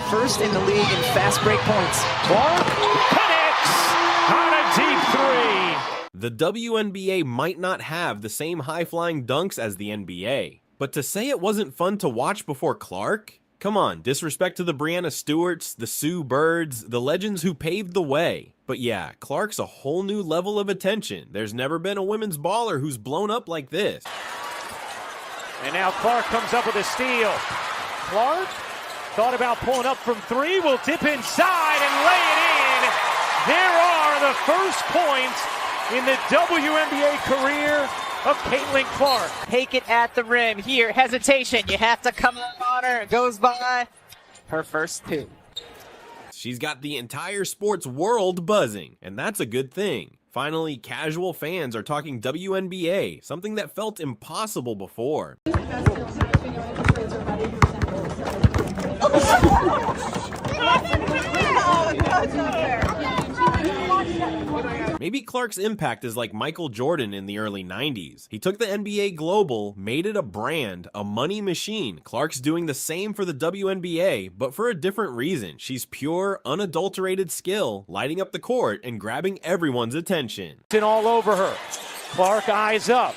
first in the league in fast break points. Clark connects on a deep three. The WNBA might not have the same high-flying dunks as the NBA, but to say it wasn't fun to watch before Clark? Come on, disrespect to the Brianna Stewarts, the Sue Birds, the legends who paved the way. But yeah, Clark's a whole new level of attention. There's never been a women's baller who's blown up like this. And now Clark comes up with a steal. Clark thought about pulling up from three, will dip inside and lay it in. There are the first points in the WNBA career of Caitlin Clark. Take it at the rim. Here, hesitation. You have to come up on her. It goes by. Her first two. She's got the entire sports world buzzing, and that's a good thing. Finally, casual fans are talking WNBA, something that felt impossible before. Maybe Clark's impact is like Michael Jordan in the early 90s. He took the NBA global, made it a brand, a money machine. Clark's doing the same for the WNBA, but for a different reason. She's pure, unadulterated skill, lighting up the court and grabbing everyone's attention. All over her. Clark eyes up.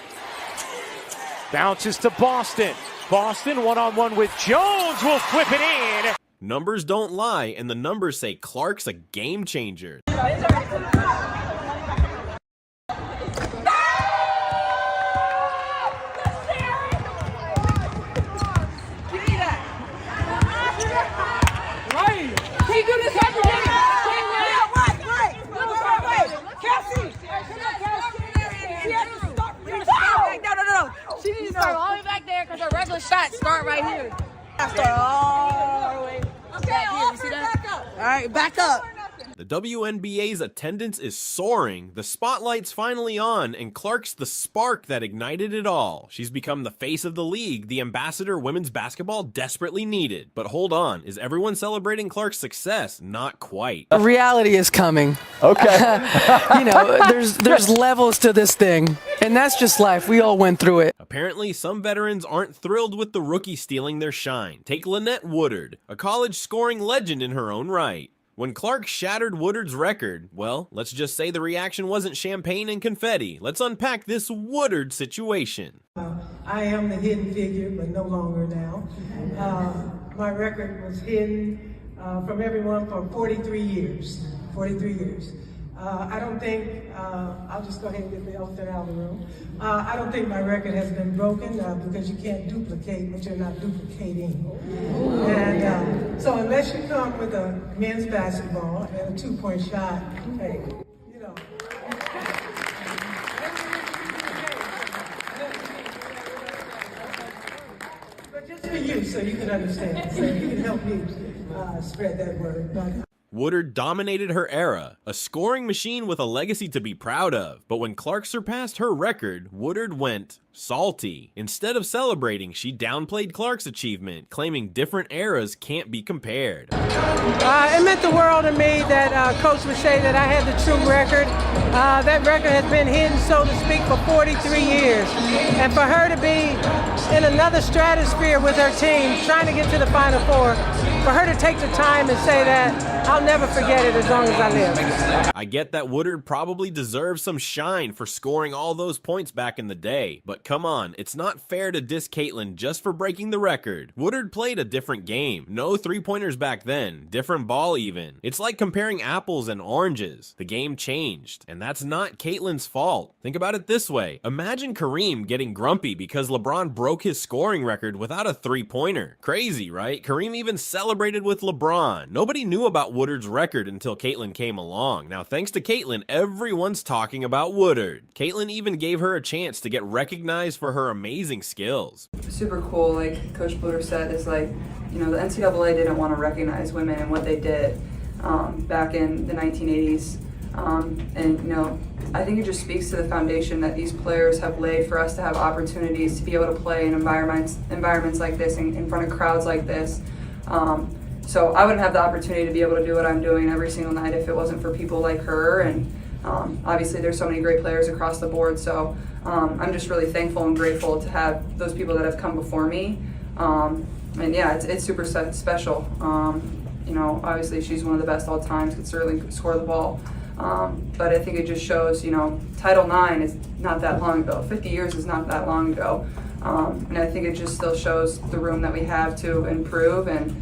Bounces to Boston. Boston one-on-one with Jones, will flip it in. Numbers don't lie, and the numbers say Clark's a game changer. She needs to start all the way back there because her regular shots start right here. Start all the way back here. You see that? All right, back up. The WNBA's attendance is soaring, the spotlight's finally on, and Clark's the spark that ignited it all. She's become the face of the league, the ambassador women's basketball desperately needed. But hold on, is everyone celebrating Clark's success? Not quite. Reality is coming. Okay. You know, there's levels to this thing, and that's just life. We all went through it. Apparently, some veterans aren't thrilled with the rookie stealing their shine. Take Lynette Woodard, a college scoring legend in her own right. When Clark shattered Woodard's record, well, let's just say the reaction wasn't champagne and confetti. Let's unpack this Woodard situation. I am the hidden figure, but no longer now. My record was hidden from everyone for 43 years. 43 years. I don't think, I'll just go ahead and get the elephant out of the room. I don't think my record has been broken because you can't duplicate what you're not duplicating. And so unless you come with a men's basketball and a 2-point shot, hey, you know. But just for you, so you can understand, so you can help me spread that word. But Woodard dominated her era, a scoring machine with a legacy to be proud of. But when Clark surpassed her record, Woodard went salty. Instead of celebrating, she downplayed Clark's achievement, claiming different eras can't be compared. It meant the world to me that Coach would say that I had the true record. That record has been hidden, so to speak, for 43 years. And for her to be in another stratosphere with her team, trying to get to the Final Four, for her to take the time and say that, I'll never forget it as long as I live. I get that Woodard probably deserves some shine for scoring all those points back in the day, but come on, it's not fair to diss Caitlin just for breaking the record. Woodard played a different game. No three-pointers back then, different ball even. It's like comparing apples and oranges. The game changed, and that's not Caitlin's fault. Think about it this way. Imagine Kareem getting grumpy because LeBron broke his scoring record without a three-pointer. Crazy, right? Kareem even celebrated with LeBron. Nobody knew about Woodard's record until Caitlin came along. Now, thanks to Caitlin, everyone's talking about Woodard. Caitlin even gave her a chance to get recognized for her amazing skills. Super cool, like Coach Bluter said, is like, you know, the NCAA didn't want to recognize women and what they did back in the 1980s. And, you know, I think it just speaks to the foundation that these players have laid for us to have opportunities to be able to play in environments like this, in front of crowds like this. So I wouldn't have the opportunity to be able to do what I'm doing every single night if it wasn't for people like her. And obviously there's so many great players across the board. So I'm just really thankful and grateful to have those people that have come before me. And yeah, it's super special. You know, obviously she's one of the best all time, could certainly score the ball. But I think it just shows, you know, Title IX is not that long ago. 50 years is not that long ago. And I think it just still shows the room that we have to improve, and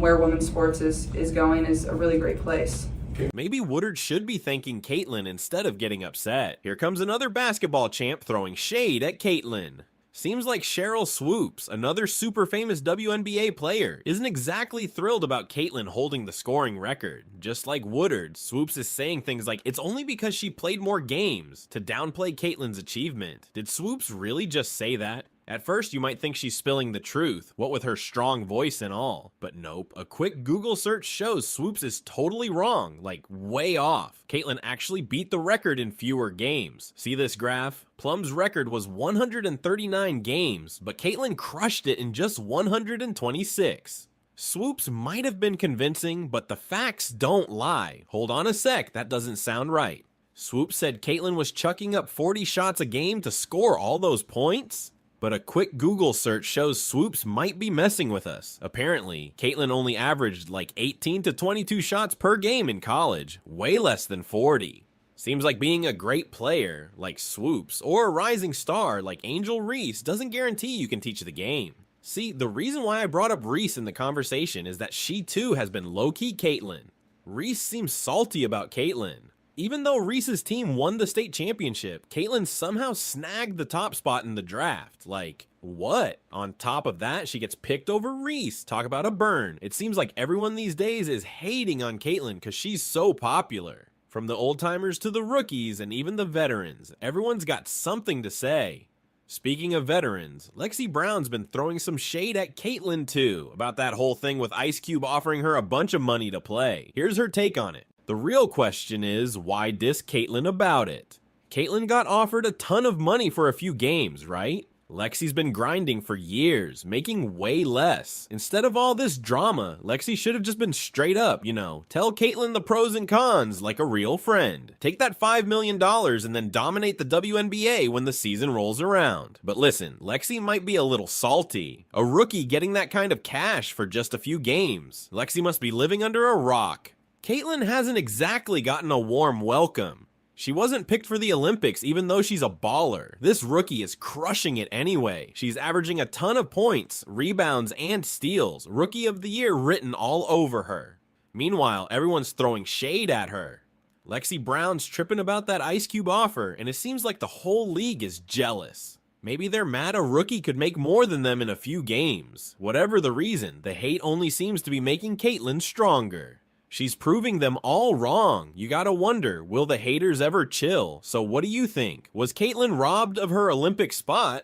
where women's sports is going is a really great place. Maybe Woodard should be thanking Caitlin instead of getting upset. Here comes another basketball champ throwing shade at Caitlin. Seems like Cheryl Swoops, another super famous WNBA player, isn't exactly thrilled about Caitlin holding the scoring record. Just like Woodard, Swoops is saying things like it's only because she played more games to downplay Caitlin's achievement. Did Swoops really just say that? At first, you might think she's spilling the truth, what with her strong voice and all. But nope, a quick Google search shows Swoops is totally wrong, like way off. Caitlin actually beat the record in fewer games. See this graph? Plum's record was 139 games, but Caitlin crushed it in just 126. Swoops might have been convincing, but the facts don't lie. Hold on a sec, that doesn't sound right. Swoops said Caitlin was chucking up 40 shots a game to score all those points? But a quick Google search shows Swoops might be messing with us. Apparently, Caitlin only averaged like 18 to 22 shots per game in college, way less than 40. Seems like being a great player, like Swoops, or a rising star like Angel Reese doesn't guarantee you can teach the game. See, the reason why I brought up Reese in the conversation is that she too has been low-key Caitlin. Reese seems salty about Caitlin. Even though Reese's team won the state championship, Caitlin somehow snagged the top spot in the draft. Like, what? On top of that, she gets picked over Reese. Talk about a burn. It seems like everyone these days is hating on Caitlin because she's so popular. From the old-timers to the rookies and even the veterans, everyone's got something to say. Speaking of veterans, Lexi Brown's been throwing some shade at Caitlin too, about that whole thing with Ice Cube offering her a bunch of money to play. Here's her take on it. The real question is, why diss Caitlin about it? Caitlin got offered a ton of money for a few games, right? Lexi's been grinding for years, making way less. Instead of all this drama, Lexi should have just been straight up, you know, tell Caitlin the pros and cons like a real friend. Take that $5 million and then dominate the WNBA when the season rolls around. But listen, Lexi might be a little salty. A rookie getting that kind of cash for just a few games. Lexi must be living under a rock. Caitlin hasn't exactly gotten a warm welcome. She wasn't picked for the Olympics even though she's a baller. This rookie is crushing it anyway. She's averaging a ton of points, rebounds, and steals. Rookie of the Year written all over her. Meanwhile, everyone's throwing shade at her. Lexi Brown's tripping about that Ice Cube offer, and it seems like the whole league is jealous. Maybe they're mad a rookie could make more than them in a few games. Whatever the reason, the hate only seems to be making Caitlin stronger. She's proving them all wrong. You gotta wonder, will the haters ever chill? So what do you think? Was Caitlin robbed of her Olympic spot?